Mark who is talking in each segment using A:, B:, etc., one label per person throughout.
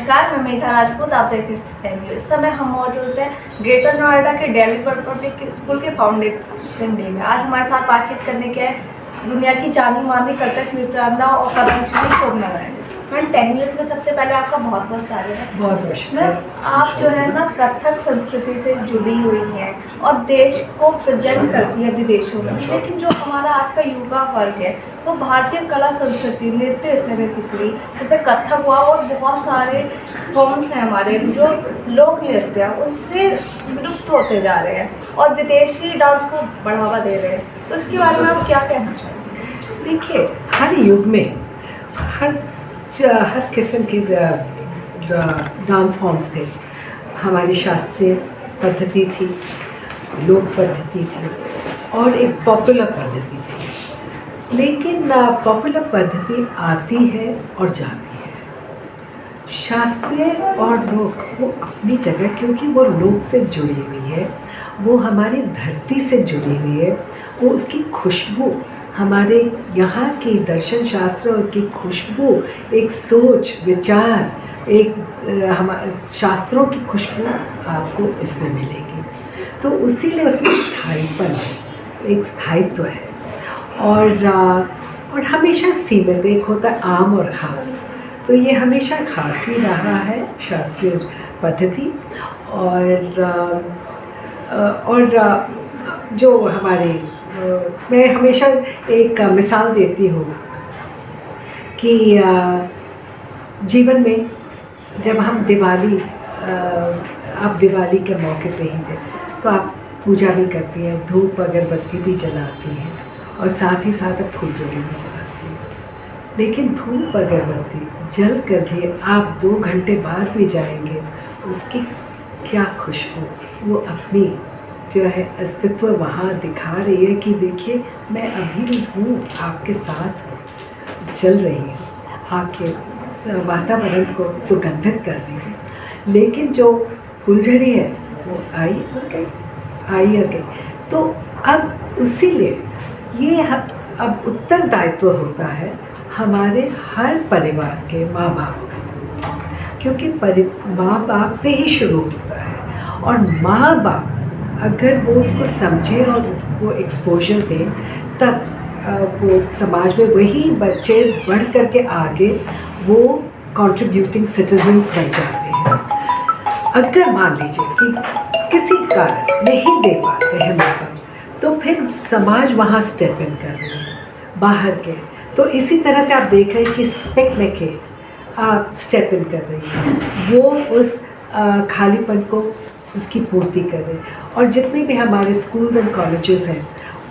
A: नमस्कार, मैं मेघा राजपूत। आप देख रहे हैं इस समय हम मौजूद हैं ग्रेटर नोएडा के दिल्ली पब्लिक स्कूल के फाउंडेशन डे में। आज हमारे साथ बातचीत करने के दुनिया की जानी मानी कथक नृत्यांगना और पद्मश्री शोभना है। मैम 10 मिनट में सबसे पहले आपका बहुत बहुत स्वागत है।
B: बहुत बहुत शुक्रिया।
A: आप जो है ना कथक संस्कृति से जुड़ी हुई हैं और देश को प्रेजेंट करती है विदेशों में, लेकिन जो हमारा आज का युवा वर्ग है वो भारतीय कला संस्कृति नृत्य से बेसिकली जैसे कथक हुआ और बहुत सारे फॉर्म्स हैं हमारे जो लोक नृत्य है उससे विलुप्त होते जा रहे हैं और विदेशी डांस को बढ़ावा दे रहे हैं। तो इसके बारे में आप क्या कहना चाहेंगे?
B: देखिए, हर युग में हर किस्म की डांस फॉर्म्स थे। हमारी शास्त्रीय पद्धति थी, लोक पद्धति थी और एक पॉपुलर पद्धति थी। लेकिन पॉपुलर पद्धति आती है और जाती है। शास्त्रीय और लोक वो अपनी जगह, क्योंकि वो लोक से जुड़ी हुई है, वो हमारी धरती से जुड़ी हुई है, वो उसकी खुशबू हमारे यहाँ की दर्शन शास्त्र की खुशबू, एक सोच विचार, एक शास्त्रों की खुशबू आपको इसमें मिलेगी। तो उसीलिए उसमें स्थायीपन है, एक स्थायित्व है और हमेशा सीमित। एक होता है आम और ख़ास, तो ये हमेशा ख़ास ही रहा है शास्त्रीय पद्धति। और जो हमारे मैं हमेशा एक मिसाल देती हूँ कि जीवन में जब हम दिवाली, आप दिवाली के मौके पे ही थे तो आप पूजा भी करती हैं, धूप अगरबत्ती भी जलाती हैं और साथ ही साथ आप फुलझड़ी भी जलाती हैं। लेकिन धूप अगरबत्ती जल कर भी आप 2 घंटे बाद भी जाएंगे, उसकी क्या खुशबू, वो अपनी जो है अस्तित्व वहाँ दिखा रही है कि देखिए मैं अभी भी हूँ, आपके साथ हूँ, चल रही हूँ, आपके वातावरण को सुगंधित कर रही हूँ। लेकिन जो फुलझड़ी है वो आई और गई, आई और गई। तो अब इसीलिए ये अब उत्तरदायित्व होता है हमारे हर परिवार के माँ बाप का, क्योंकि माँ बाप से ही शुरू होता है। और माँ बाप अगर वो उसको समझे और वो एक्सपोजर दें, तब वो समाज में वही बच्चे बढ़ कर के आगे वो कंट्रीब्यूटिंग सिटीजन्स बन जाते हैं। अगर मान लीजिए कि किसी कारण नहीं दे पाते हैं माँ बाप, तो फिर समाज वहाँ स्टेप इन कर रही है बाहर के। तो इसी तरह से आप देख रहे हैं कि स्पेक में के आप स्टेप इन कर रही हैं, वो उस खालीपन को उसकी पूर्ति कर रहे हैं। और जितने भी हमारे स्कूल एंड कॉलेजेस हैं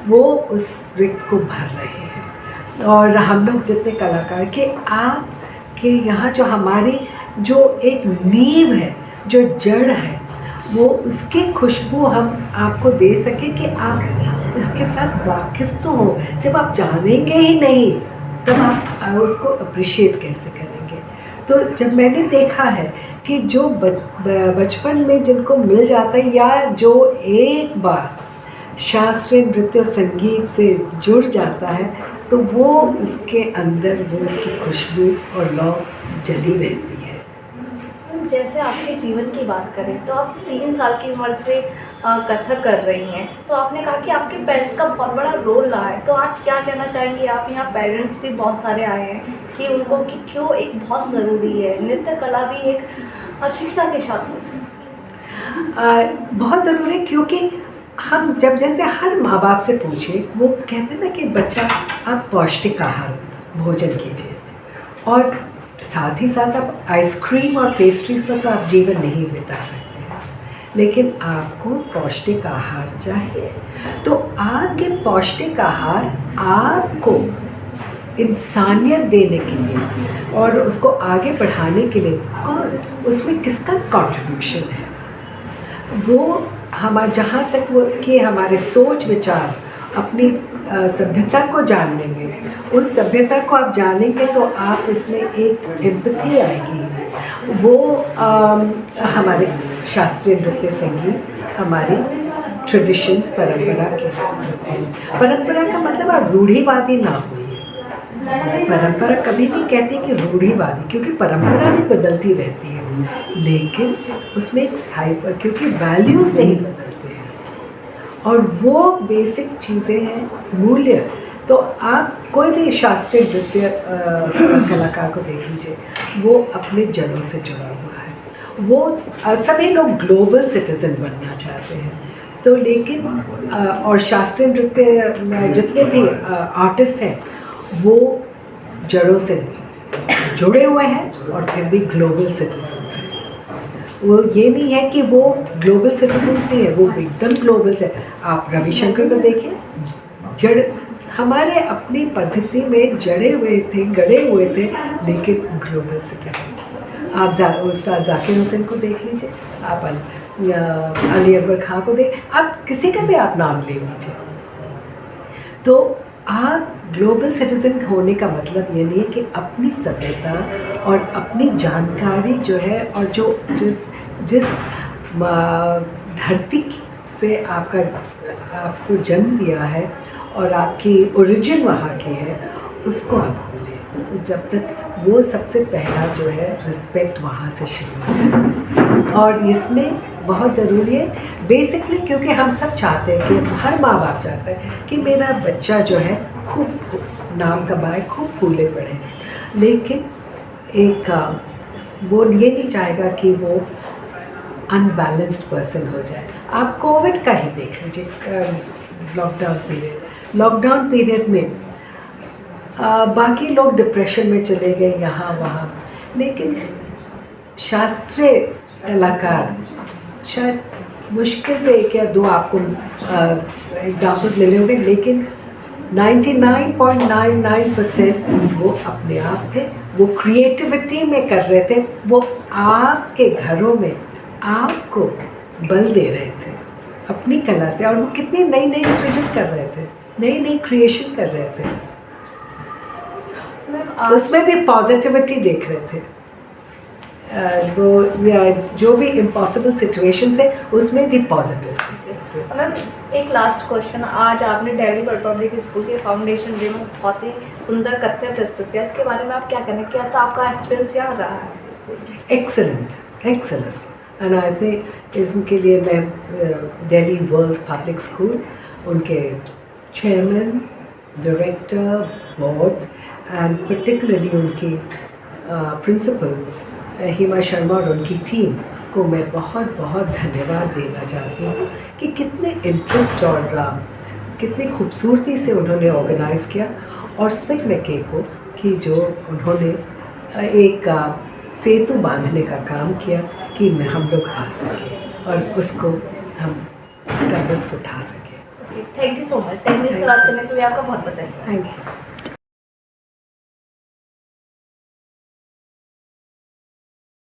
B: वो उस रिक्त को भर रहे हैं। और हम लोग जितने कलाकार के आपके यहाँ जो हमारी जो एक नींव है, जो जड़ है, वो उसकी खुशबू हम आपको दे सके कि आप इसके साथ वाकिफ़ तो हो। जब आप जानेंगे ही नहीं तब आप उसको अप्रिशिएट कैसे करेंगे। तो जब मैंने देखा है कि जो बचपन में जिनको मिल जाता है या जो एक बार शास्त्रीय नृत्य संगीत से जुड़ जाता है, तो वो उसके अंदर वो उसकी खुशबू और लौ जली रहती है।
A: जैसे आपके जीवन की बात करें तो आप 3 साल की उम्र से कथक कर रही हैं, तो आपने कहा कि आपके पेरेंट्स का बहुत बड़ा रोल रहा है। तो आज क्या कहना चाहेंगी आप? यहाँ पेरेंट्स भी बहुत सारे आए हैं कि उनको कि क्यों एक बहुत ज़रूरी है, नृत्य कला भी एक शिक्षा के साथ
B: बहुत ज़रूरी है। क्योंकि हम जब जैसे हर माँ बाप से पूछे, वो कहते हैं ना कि बच्चा आप पौष्टिक आहार भोजन कीजिए, और साथ ही साथ आप आइसक्रीम और पेस्ट्रीज़ पर तो आप जीवन नहीं बिता सकते हैं, लेकिन आपको पौष्टिक आहार चाहिए। तो आपके पौष्टिक आहार आपको इंसानियत देने के लिए और उसको आगे बढ़ाने के लिए कौन, उसमें किसका कंट्रीब्यूशन है, वो हमारे जहाँ तक वो कि हमारे सोच विचार अपनी सभ्यता को जानने में, उस सभ्यता को आप जानेंगे तो आप इसमें एक एम्पैथी आएगी। वो हमारे शास्त्रीय नृत्य संगीत, हमारी ट्रेडिशंस, परंपरा का मतलब आप रूढ़िवादी ना होइए। परंपरा कभी नहीं कहती कि रूढ़िवादी, क्योंकि परंपरा भी बदलती रहती है। लेकिन उसमें एक स्थायी पर, क्योंकि वैल्यूज़ नहीं बदलते हैं और वो बेसिक चीज़ें हैं, मूल्य। तो आप कोई भी शास्त्रीय नृत्य कलाकार को देख लीजिए, वो अपने जड़ों से जुड़ा हुआ है। वो सभी लोग ग्लोबल सिटीज़न बनना चाहते हैं, तो लेकिन और शास्त्रीय नृत्य में जितने भी आर्टिस्ट हैं वो जड़ों से जुड़े हुए हैं और फिर भी ग्लोबल सिटीजन्स हैं। वो ये नहीं है कि वो ग्लोबल सिटीजन्स नहीं है, वो एकदम ग्लोबल है। आप रविशंकर को देखें, जड़ हमारे अपनी पद्धति में जड़े हुए थे, गड़े हुए थे, लेकिन ग्लोबल सिटीजन। आप उस्ताद जाकिर हुसैन को देख लीजिए, आप अली अकबर खां को देख, आप किसी का भी आप नाम ले लीजिए। तो आप ग्लोबल सिटीज़न होने का मतलब ये नहीं है कि अपनी सभ्यता और अपनी जानकारी जो है और जो जिस धरती से आपको जन्म दिया है और आपकी ओरिजिन वहाँ की है, उसको आप भूलें। जब तक वो सबसे पहला जो है रिस्पेक्ट वहाँ से शुरू है, और इसमें बहुत ज़रूरी है बेसिकली, क्योंकि हम सब चाहते हैं कि हर माँ बाप चाहता है कि मेरा बच्चा जो है खूब नाम कमाए, खूब फूले पड़े, लेकिन एक वो ये नहीं चाहेगा कि वो अनबैलेंस्ड पर्सन हो जाए। आप कोविड का ही देख लीजिए, लॉकडाउन पीरियड में बाकी लोग डिप्रेशन में चले गए यहाँ वहाँ, लेकिन शास्त्रीय कलाकार शायद मुश्किल से एक या दो आपको एग्जाम्पल्स ले होंगे, लेकिन 99.99% वो अपने आप थे, वो क्रिएटिविटी में कर रहे थे, वो आपके घरों में आपको बल दे रहे थे अपनी कला से, और वो कितनी नई नई सृजन कर रहे थे, नई नई क्रिएशन कर रहे थे। उसमें भी पॉजिटिविटी देख रहे थे। वो जो भी इम्पॉसिबल सिचुएशन थे उसमें भी पॉजिटिव थे।
A: मैम एक लास्ट क्वेश्चन, आज आपने दिल्ली वर्ल्ड पब्लिक स्कूल के फाउंडेशन डे में बहुत ही सुंदर कथ्य प्रस्तुत किया, इसके बारे में आप क्या कहना, कैसा आपका एक्सपीरियंस यहाँ रहा है स्कूल में?
B: एक्सेलेंट एंड आई थिंक इसके लिए मैं दिल्ली वर्ल्ड पब्लिक स्कूल, उनके chairman, director, board and particularly उनकी प्रिंसिपल हिमा शर्मा और उनकी टीम को मैं बहुत बहुत धन्यवाद देना चाहती हूँ कि कितने इंटरेस्ट और कितनी खूबसूरती से उन्होंने ऑर्गेनाइज़ किया, और स्मिथ मैके को कि जो उन्होंने एक सेतु बांधने का काम किया कि हम लोग आ सकें और उसको हम इसका लुत्फ़ उठा सकें।
A: Thank you so much. 10 minute से बात करने के लिए आपका बहुत बहुत धन्यवाद।
B: Thank you.